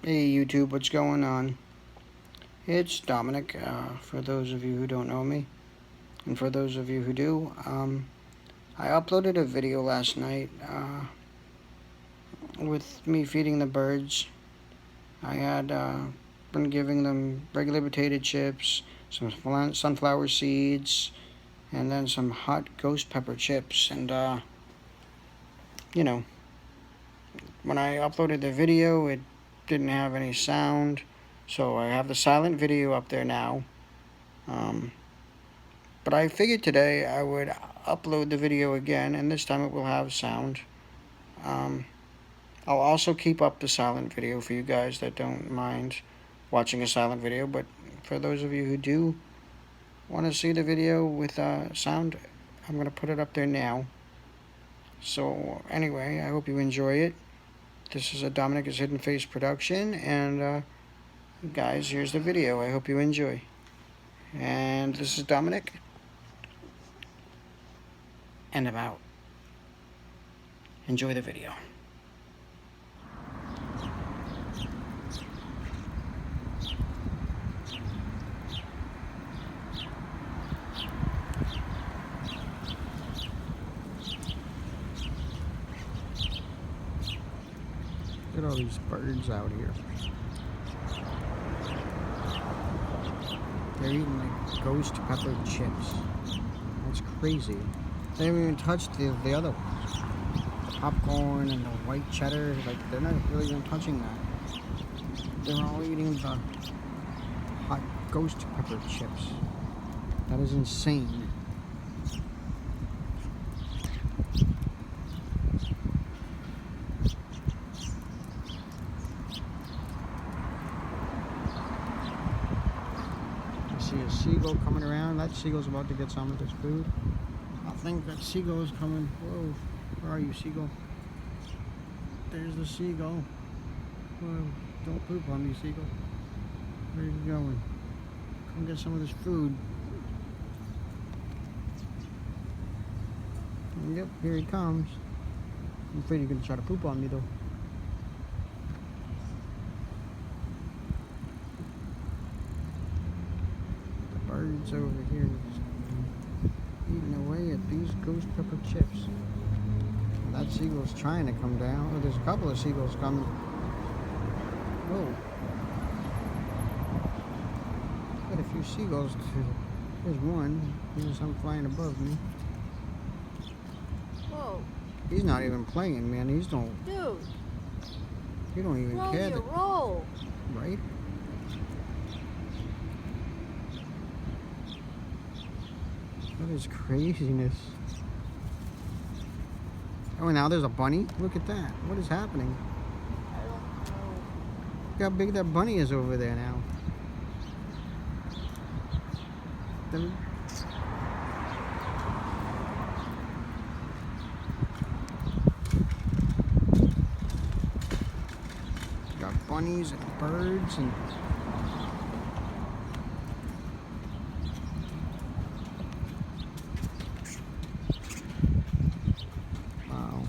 Hey YouTube, what's going on? It's Dominic, for those of you who don't know me. And for those of you who do, I uploaded a video last night with me feeding the birds. I had been giving them regular potato chips, some sunflower seeds, and then some hot ghost pepper chips. And, you know, when I uploaded the video, it didn't have any sound. So I have the silent video up there now. But I figured today I would upload the video again, and this time it will have sound. I'll also keep up the silent video for you guys that don't mind watching a silent video, but for those of you who do want to see the video with sound, I'm going to put it up there now. So anyway, I hope you enjoy it. This is a Dominic is Hidden Face production, and guys, here's the video. I hope you enjoy. And this is Dominic, and I'm out. Enjoy the video. Look at all these birds out here. They're eating like ghost pepper chips. That's crazy. They haven't even touched the other ones. The popcorn and the white cheddar, like they're not really even touching that. They're all eating the hot ghost pepper chips. That is insane. I see a seagull coming around. That seagull's about to get some of this food. I think that seagull is coming. Whoa, where are you, seagull? There's the seagull. Whoa, don't poop on me, seagull. Where are you going? Come get some of this food. Yep, here he comes. I'm afraid you're gonna try to poop on me though. The birds over here eating away at these ghost pepper chips. That seagull's trying to come down. Oh, there's a couple of seagulls coming. Whoa. Got a few seagulls. There's one. There's some flying above me. Whoa. He's not even playing, man. He's don't. Dude. He don't even Roll care. your roll. Right? That is craziness. Oh, and now there's a bunny? Look at that. What is happening? I don't know. Look how big that bunny is over there now. Got bunnies and birds and... Wow.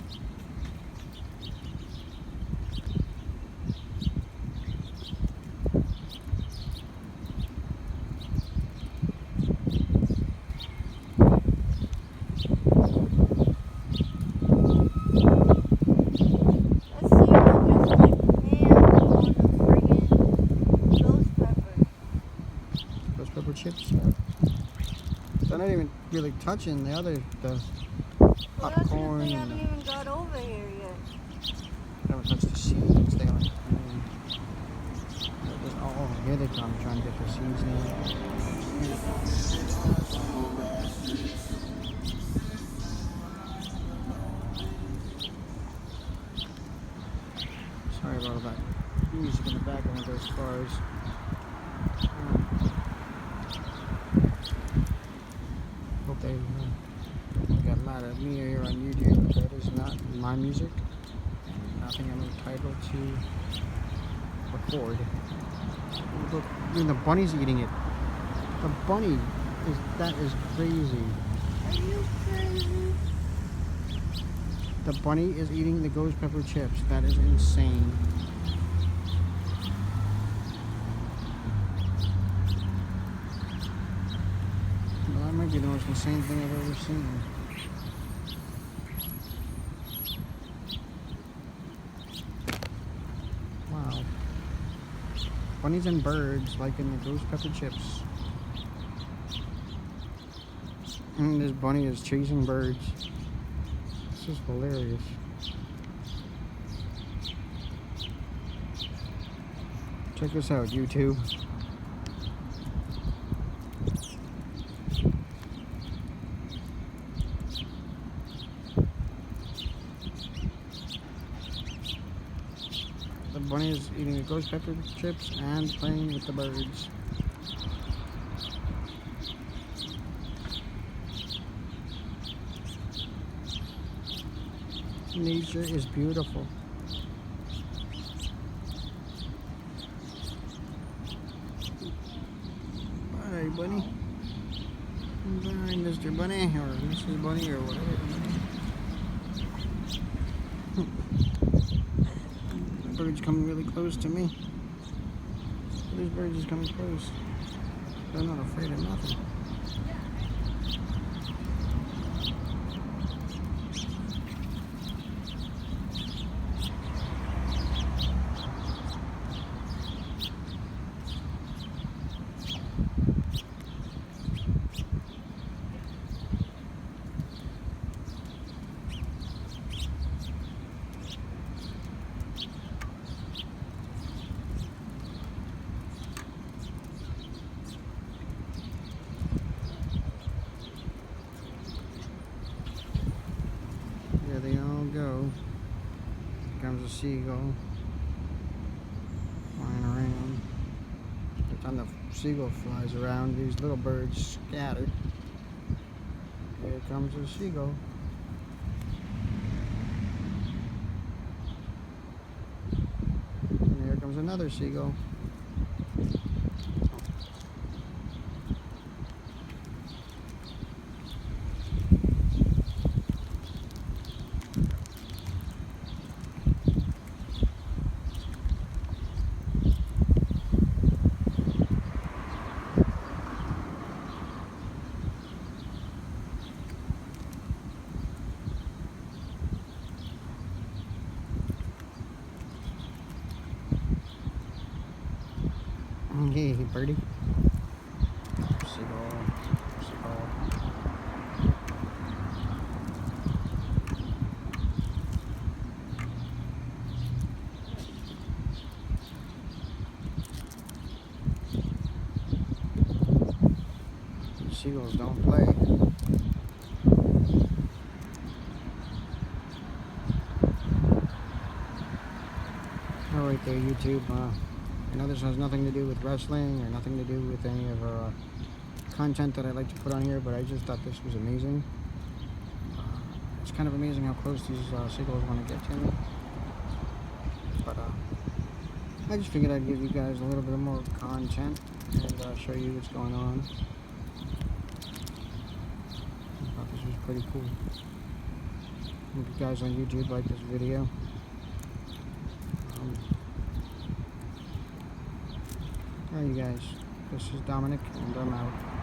Those pepper chips. They're not even really touching the other, the popcorn. They And haven't even got over here yet. they haven't touched the seeds. They haven't. Oh, here they come, trying to get the seeds in. Sorry about that music in the back of those cars. Hope they got mad at me here on YouTube. That is not my music. Nothing I'm entitled to record. Look, I mean, the bunny's eating it. The bunny that is crazy. Are you crazy? The bunny is eating the ghost pepper chips. That is insane. might be the most insane thing I've ever seen. Wow. Bunnies and birds, like in the Ghost Pepper Chips. And this bunny is chasing birds. This is hilarious. Check this out, YouTube. The bunny is eating the Ghost Pepper Chips and playing with the birds. Nature is beautiful. Bye, bunny. Bye, Mr. Bunny, or Mrs. Bunny, or whatever. The bird's coming really close to me. This bird is coming close. They're not afraid of nothing. There they all go. Here comes a seagull flying around. Every time the seagull flies around, these little birds scatter. Here comes a seagull. And here comes another seagull. Hey, birdie. Seagull. Seagull. Seagulls don't play. Alright there, YouTube. I know this has nothing to do with wrestling or nothing to do with any of content that I like to put on here, but I just thought this was amazing. It's kind of amazing how close these seagulls want to get to me. But I just figured I'd give you guys a little bit more content and show you what's going on. I thought this was pretty cool. Hope you guys on YouTube like this video. Alright, you guys, this is Dominic, and I'm out.